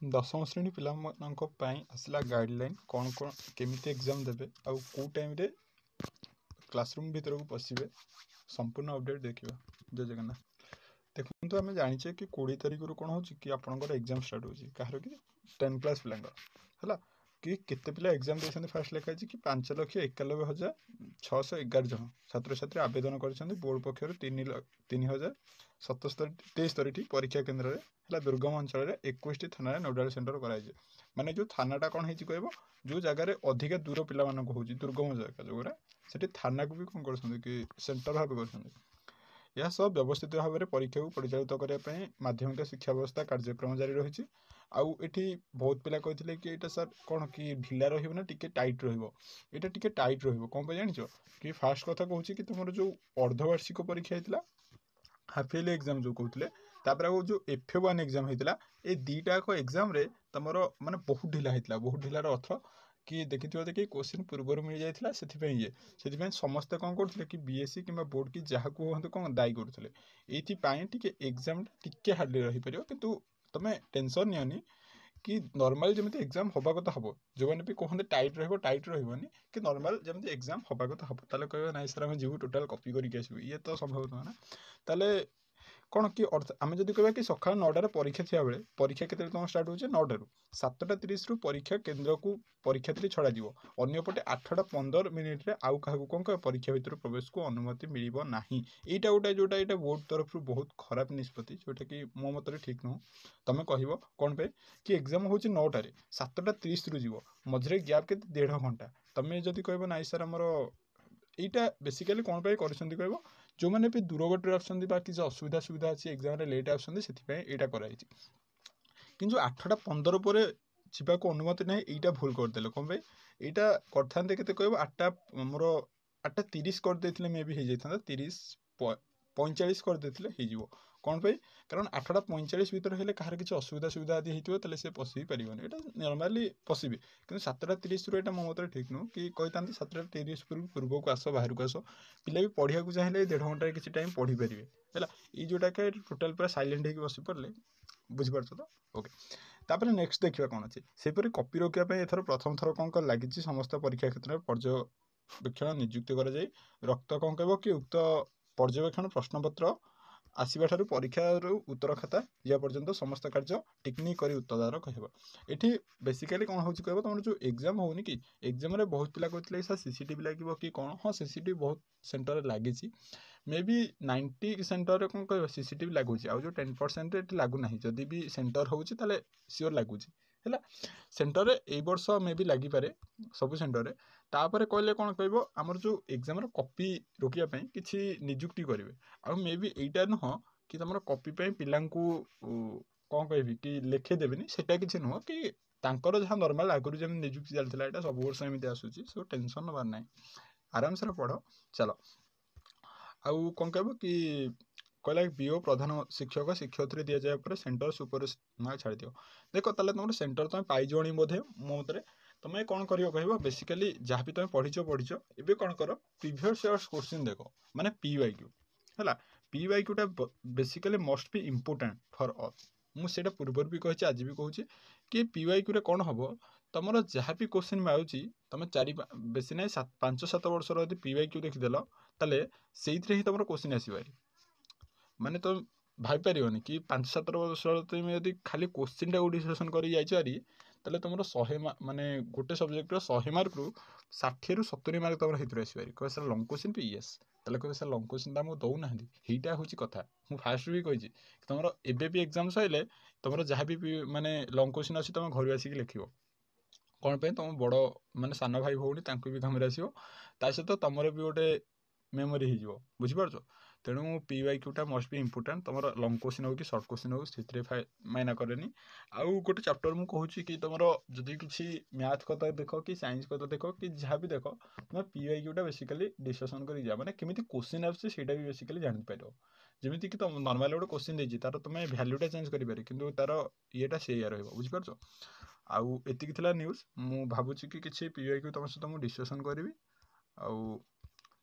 दशम श्रेणी पिलामानंक आसला गाइडलाइन कौन कौन केमिति एग्जाम देवे आउ को टाइम रे क्लासरूम भीतर को पशिबे संपूर्ण अपडेट देखिबा। जय जगन्नाथ। देखो आम जाचे कि 20 तारिख रू कौन हो कि आपंकर एग्जाम स्टार्ट हो कହାର कि 10 क्लास पिला कि केते पिला एग्जाम देछन। फास्ट लिखाई कि 5,91,611 जन छात्र छात्री आवेदन कर बोर्ड पक्षर 3,077 परीक्षा केन्द्र में दुर्गम अंचल 21 थाना नोडाल सेंटर कराई। माने जो थानाटा कौन हो कह जो जगार अधिक दूर पिला हो दुर्गम जगह जो से थाना को भी कौन कर सेंटर भाव कर यह सब व्यवस्थित भाव में परीक्षा को परिचालित करने माध्यमिक शिक्षा व्यवस्था कार्यक्रम जारी रही। आउ एठी बहुत पिला कहते कि यहाँ सर कौन कि ढिला रहा टी टाइट रहा टी टाइट रौन पे जान कि फास्ट कथा कहूँ कि तुम जो अर्धवार्षिक परीक्षा होता हाफ इयरली एग्जाम जो कहते जो FA1 एग्जाम होता ये दुईटा एग्जाम तुम माने बहुत ढिला होता बहुत ढिलार अर्थ कि देखी देखिए क्वेश्चन पूर्व मिल जाता से समस्ते कौन करते कि BSc कि बोर्ड की जहाँ कहते कौन दायी करुले ये एग्जाम टी हार्डली रही पार कि तुम टेंशन नियनि कि नॉर्मल जमी एग्जाम हवा कथा हम जो मैंने भी कहते टाइट रही कि नॉर्मल जमी एग्जाम हवा कथा हम ताले कह ना सर आम जीव टोटाल कॉपी करके आसू ये तो संभव नुह ना ताले कौन कि अर्थ आम जब कह कि सका 9टार परीक्षा थी बेले परीक्षा के तुम स्टार्ट हो 9टार 7:30 रु परीक्षा केन्द्र को परीक्षार्थी छड़ा अंपटे 8:15 मिनिट्रे आउ क्या कौन कह परीक्षा भितर प्रवेश को अनुमति मिल ना। यहाँ गोटे जोटा ये बोर्ड तरफ बहुत खराब निष्पत्ति जोटा कि मो मत ठीक नुह। तुम कह कौन पे कि एग्जाम हूँ 9टार 7:30 रु जीव मझे गैप के 1.5 घंटा तुम जब कह ना सर आमर यहाँ बेसिकाली कौन पे कह जो मैंने भी दूर बाटर किसी असुविधा सुविधा अच्छी एग्जाम लेट आसपाई कराई कि 8:15 पर जावाक अनुमति ना यहाँ भूल करदे कौन पे यहाँ करते के कह 8टा मोर 8:30 करदे मे भी हो जाता 30:45 करदे हो कौन पे कारण 8:45 भितर हेल्ले कहार किसी असुविधा सुविधा आदि होते से पशि पारे यहाँ नॉर्मली पशि कि 7:30 रु मो मत ठीक नुह कि कहता 7:30 पूर्व को आस बाहर को आस पिला भी पढ़ा चाहिए 1.5 घंटा किसी टाइम पढ़ी पारे है ये जोटा कि टोटाल पूरा साइलेंट होगी बस पड़े बुझीपार तो ओके। तापर नेक्स्ट देखा कौन अच्छे सेपरी कॉपी रोकने एथर प्रथम थर कौन कर लगी समस्त परीक्षा क्षेत्र में पर्यवेक्षण नियुक्ति कर रक्त कौन कह कि उक्त पर्यवेक्षण प्रश्नपत्र आसवा ठारू परीक्षार उत्तर खाता या पर्यंत समस्त कार्य टेक्निक कर उत्तरदार कह ये बेसिकाली कौन हो कह तुम जो एग्जाम होनी कि एग्जाम बहुत पिला कहते सर CCTV लगे कि कौन हाँ CCTV बहुत सेंटर लगी मे बी 90 सेंटर कौन कह CCTV लगुच आ जो 10% लगुना जदि भी सेंटर हो सियोर लगुच है सेंटर ए वर्ष मे भी लगिपारे सब सेंटर तापर कहले कौन कह आमर जो एग्जाम कॉपी रोकने किसी निजुक्ति करेंगे आ मे बी यहीटा नुह कि तुम कॉपी पिला कौन कह कि लिखेदेवी सेटा किसी नुह कि तांकर जहाँ नॉर्मल आगुरी जमी निजुक्ति चलता है सब वर्ष एमती आसूसी सो टेंशन नबार ना आराम से पढ़ चल आउ कौन कह कि कहला BO प्रधान शिक्षक शिक्षयित्री दि जाए पर सेंटर सुपर छाड़ दियो देख ताले तुम सेंटर तुम पाइज बोधे मो मत तुम कौन कर कह बेसिकाली जहाँ भी तुम पढ़ीच एवं कौन कर प्रीवियस इयर्स क्वेश्चन देख माने PYQ है PYQटा basically must be important for all मुझे पूर्व भी कही आज भी कहूँ कि PYQ रे कौन हम तुम जहाँ भी क्वेश्चन में आउची तुम 4 बेसी ना 5-7 वर्षर यदि PYQ देखीदेल ताले से ही तुम क्वेश्चन आसपारी माने तुम भाई पारियोनी कि 5-7 वर्ष तुम यदि खाली क्वेश्चन टाक डिस्कसन कर ताले तुम 100 माने गोटे सब्जेक्ट 100 मार्क रु 60 रु 70 मार्क तुम हित आसपारी कह सर लंग क्वेश्चन भी येस ताले कह सर लंग क्वेश्चन तो आमको दौना यहीटा हूँ कथा मुझे फास्ट भी कही तुम एबे भी एग्जाम सैले तुम जहाँ भी माने लंग क्वेश्चन अच्छी तुम घर आसिक लिख कौन पे तुम बड़ माने सान भाई भौणी भी कम आसो सहित तुम भी गोटे मेमोरी हो बुझीपार तेणु PYQटा मस्ट बी इम्पोर्टाट तुम लंग क्वेश्चन हो कि सर्ट क्वेश्चन हो से मायना करेनि आउ गोटे चैप्टर मुझे कहूँ कि तुम जदि किसी मैथ कथा देख कि साइंस कथा देख कि जहाँ भी देख तुम PYQटा बेसिकाली डिस्कसन कर माने केमी क्वेश्चन आसटा भी बेसिकाली जापर जमीक कि तुम नॉर्मल गोटे क्वेश्चन देती तार तुम भैल्यूटा चेंज करें कि तार येटा से बुझीपार आउ एतिक न्यूज मु भावुची कि किसी PYQ तुम सहित मुझे डिस्कसन करी आउ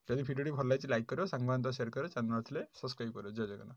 जदि भिडियो भल लगी लाइक करो सांग सेयार करो चैनल सब्सक्राइब करो जय जगन्नाथ।